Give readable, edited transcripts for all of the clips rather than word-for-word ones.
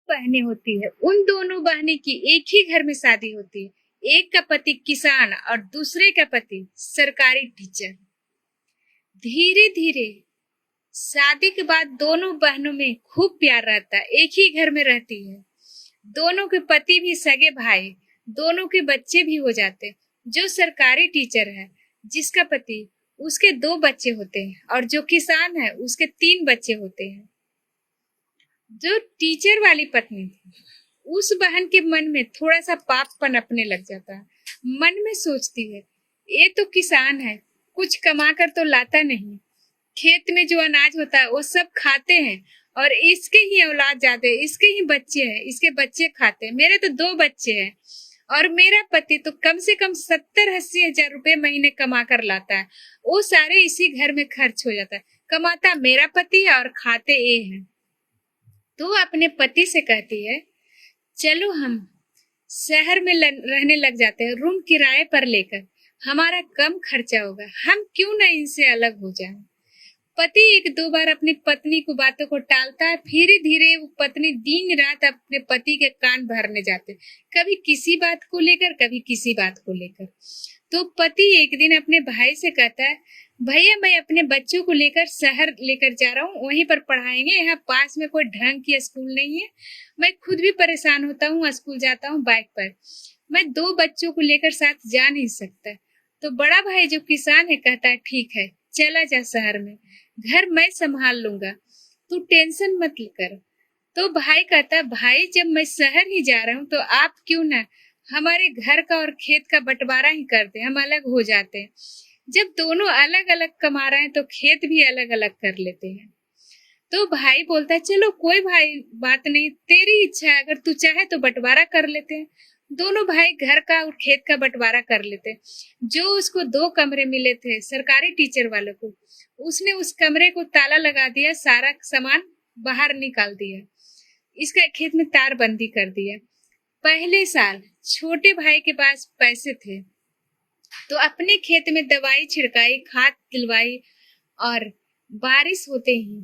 बहनें होती है, उन दोनों बहनें की एक ही घर में शादी होती है। एक का पति किसान और दूसरे का पति सरकारी टीचर। धीरे धीरे शादी के बाद दोनों बहनों में खूब प्यार रहता है, एक ही घर में रहती है। दोनों के पति भी सगे भाई, दोनों के बच्चे भी हो जाते। जो सरकारी टीचर है, जिसका पति, उसके 2 बच्चे होते हैं और जो किसान है उसके 3 बच्चे होते हैं। जो टीचर वाली पत्नी थी, उस बहन के मन में थोड़ा सा पाप पनपने लग जाता है। मन में सोचती है, ये तो किसान है, कुछ कमा कर तो लाता नहीं, खेत में जो अनाज होता है वो सब खाते हैं और इसके ही औलाद जाते हैं, इसके ही बच्चे हैं, इसके बच्चे खाते हैं। मेरे तो 2 बच्चे हैं और मेरा पति तो कम से कम 70-80 हजार रुपए महीने कमा कर लाता है, वो सारे इसी घर में खर्च हो जाता है। कमाता मेरा पति है और खाते ये हैं। तो अपने पति से कहती है, चलो हम शहर में रहने लग जाते हैं, रूम किराए पर लेकर, हमारा कम खर्चा होगा, हम क्यों ना इनसे अलग हो जाएं। पति 1-2 बार अपनी पत्नी को बातों को टालता है, फिर धीरे वो पत्नी दिन रात अपने पति के कान भरने जाते, कभी किसी बात को लेकर, कभी किसी बात को लेकर। तो पति एक दिन अपने भाई से कहता है, भैया मैं अपने बच्चों को लेकर शहर लेकर जा रहा हूँ, वहीं पर पढ़ाएंगे, यहाँ पास में कोई ढंग की स्कूल नहीं है, मैं खुद भी परेशान होता हूँ, स्कूल जाता हूँ बाइक पर, मैं 2 बच्चों को लेकर साथ जा नहीं सकता। तो बड़ा भाई जो किसान है कहता है, ठीक है चला जा शहर में, घर मैं संभाल लूंगा, तू टेंशन मत कर। तो भाई कहता, भाई जब मैं शहर ही जा रहा हूँ तो आप क्यों ना हमारे घर का और खेत का बंटवारा ही कर दे, हम अलग हो जाते हैं। जब दोनों अलग अलग कमा रहे हैं तो खेत भी अलग अलग कर लेते हैं। तो भाई बोलता है, चलो कोई भाई बात नहीं, तेरी इच्छा है, अगर तू चाहे तो बंटवारा कर लेते हैं। दोनों भाई घर का और खेत का बंटवारा कर लेते। जो उसको 2 कमरे मिले थे सरकारी टीचर वालों को, उसने उस कमरे को ताला लगा दिया, सारा सामान बाहर निकाल दिया, इसका खेत में तारबंदी कर दिया। पहले साल छोटे भाई के पास पैसे थे तो अपने खेत में दवाई छिड़काई, खाद दिलवाई और बारिश होते ही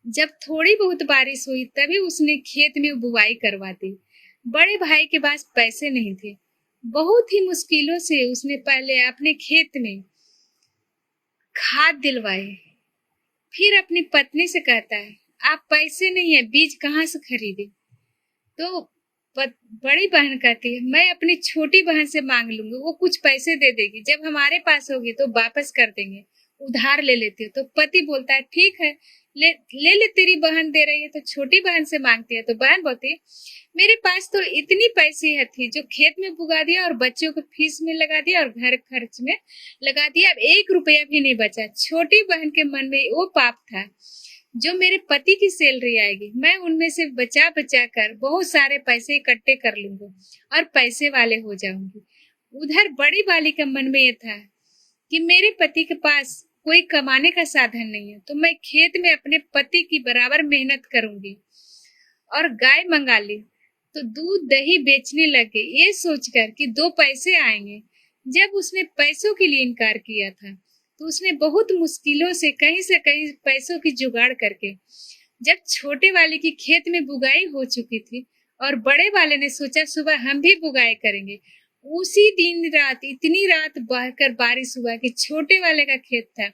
जब थोड़ी बहुत बारिश हुई तभी उसने खेत में बुआई करवा दी। बड़े भाई के पास पैसे नहीं थे, बहुत ही मुश्किलों से उसने पहले अपने खेत में खाद दिलवाई। फिर अपनी पत्नी से कहता है, आप पैसे नहीं है, बीज कहाँ से खरीदे। तो बड़ी बहन कहती है, मैं अपनी छोटी बहन से मांग लूंगी, वो कुछ पैसे दे देगी, जब हमारे पास होगी तो वापस कर देंगे, उधार ले लेती है। तो पति बोलता है, ठीक है ले तेरी बहन दे रही है तो छोटी बहन से मांगती है। तो बहन बोलती है, मेरे पास तो इतनी पैसे है थी जो खेत में बुगा दिया और बच्चों को फीस में लगा दिया और घर खर्च में लगा दिया, अब 1 रुपया भी नहीं बचा। छोटी बहन के मन में वो पाप था, जो मेरे पति की सैलरी आएगी मैं उनमें से बचा बचा कर बहुत सारे पैसे इकट्ठे कर लूंगी और पैसे वाले हो जाऊंगी। उधर बड़ी वाली के मन में ये था कि मेरे पति के पास कोई कमाने का साधन नहीं है, तो मैं खेत में अपने पति की बराबर मेहनत करूंगी। और गाय मंगा ली तो दूध दही बेचने लगे, ये सोचकर कि 2 पैसे आएंगे। जब उसने पैसों के लिए इनकार किया था तो उसने बहुत मुश्किलों से कहीं पैसों की जुगाड़ करके, जब छोटे वाले की खेत में बुगाई हो चुकी थी और बड़े वाले ने सोचा सुबह हम भी बुगाई करेंगे, उसी दिन रात इतनी रात बहकर बारिश हुआ कि छोटे वाले का खेत था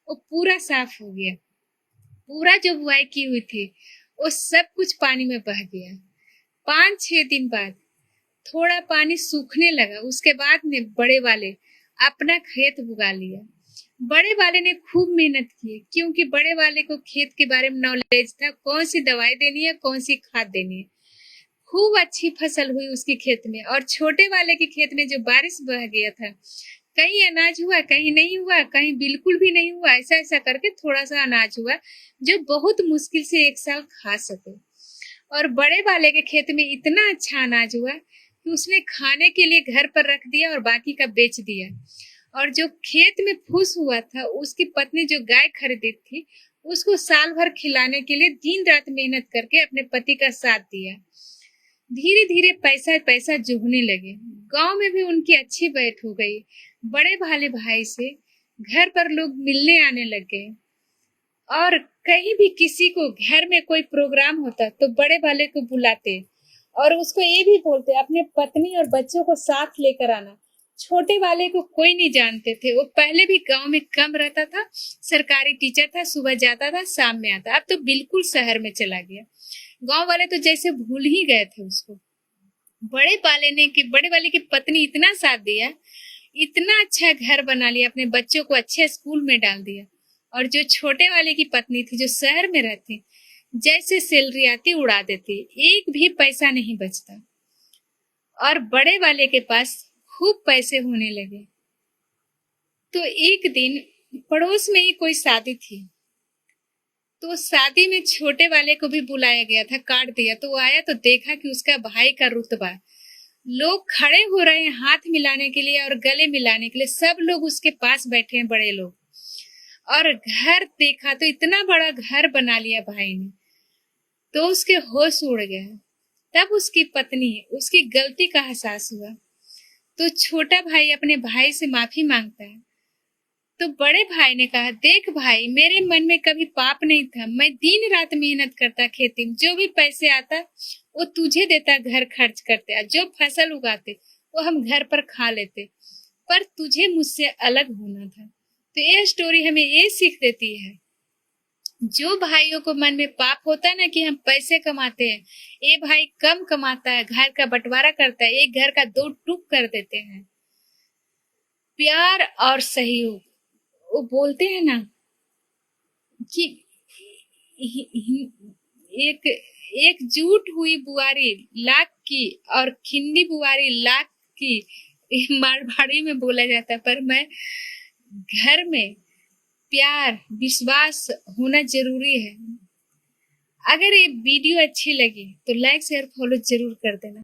वो पूरा साफ हो गया। पूरा जो बुआई की हुई थी वो सब कुछ पानी में बह गया। 5-6 दिन बाद थोड़ा पानी सूखने लगा, उसके बाद ने बड़े वाले अपना खेत बुगा लिया। बड़े वाले ने खूब मेहनत की क्योंकि बड़े वाले को खेत के बारे में नॉलेज था, कौन सी दवाई देनी है, कौन सी खाद देनी है। खूब अच्छी फसल हुई उसके खेत में। और छोटे वाले के खेत में जो बारिश बह गया था, कहीं अनाज हुआ, कहीं नहीं हुआ, कहीं बिल्कुल भी नहीं हुआ, ऐसा ऐसा करके थोड़ा सा अनाज हुआ जो बहुत मुश्किल से 1 साल खा सके। और बड़े वाले के खेत में इतना अच्छा अनाज हुआ कि उसने खाने के लिए घर पर रख दिया और बाकी का बेच दिया। और जो खेत में फूस हुआ था, उसकी पत्नी जो गाय खरीदी थी, उसको साल भर खिलाने के लिए दिन रात मेहनत करके अपने पति का साथ दिया। धीरे धीरे पैसा पैसा जुगने लगे, गांव में भी उनकी अच्छी बैठ हो गई। बड़े भाले भाई से घर पर लोग मिलने आने लग गए और कहीं भी किसी को घर में कोई प्रोग्राम होता तो बड़े वाले को बुलाते और उसको ये भी बोलते अपने पत्नी और बच्चों को साथ लेकर आना। छोटे वाले को कोई नहीं जानते थे। वो पहले भी गांव में कम रहता था, सरकारी टीचर था, सुबह जाता था शाम में आता। अब तो बिल्कुल शहर में चला गया। गांव वाले तो जैसे भूल ही गए थे उसको। बड़े वाले की पत्नी इतना साथ दिया, इतना अच्छा घर बना लिया, अपने बच्चों को अच्छे स्कूल में डाल दिया। और जो छोटे वाले की पत्नी थी, जो शहर में रहती, जैसे सैलरी आती उड़ा देती, एक भी पैसा नहीं बचता। और बड़े वाले के पास खूब पैसे होने लगे। तो एक दिन पड़ोस में ही कोई शादी थी, तो शादी में छोटे वाले को भी बुलाया गया था, कार्ड दिया। तो वो आया तो देखा कि उसका भाई का रुतबा। लोग खड़े हो रहे हैं हाथ मिलाने के लिए और गले मिलाने के लिए। सब लोग उसके पास बैठे हैं, बड़े लोग। और घर देखा तो इतना बड़ा घर बना लिया भाई ने, तो उसके होश उड़ गया। तब उसकी पत्नी उसकी गलती का एहसास हुआ, तो छोटा भाई अपने भाई से माफी मांगता है। तो बड़े भाई ने कहा, देख भाई, मेरे मन में कभी पाप नहीं था। मैं दिन रात मेहनत करता खेती में, जो भी पैसे आता वो तुझे देता, घर खर्च करते, जो फसल उगाते वो हम घर पर खा लेते, पर तुझे मुझसे अलग होना था। तो ये स्टोरी हमें ये सीख देती है, जो भाइयों को मन में पाप होता है ना कि हम पैसे कमाते हैं, ये भाई कम कमाता है, घर का बंटवारा करता है, एक घर का दो टुक कर देते हैं। प्यार और सहयोग, वो बोलते हैं ना कि एक एकजुट हुई बुआरी लाख की और खिंडी बुआरी लाख की, मारवाड़ी में बोला जाता है। पर मैं घर में प्यार विश्वास होना जरूरी है। अगर ये वीडियो अच्छी लगी तो लाइक शेयर फॉलो जरूर कर देना।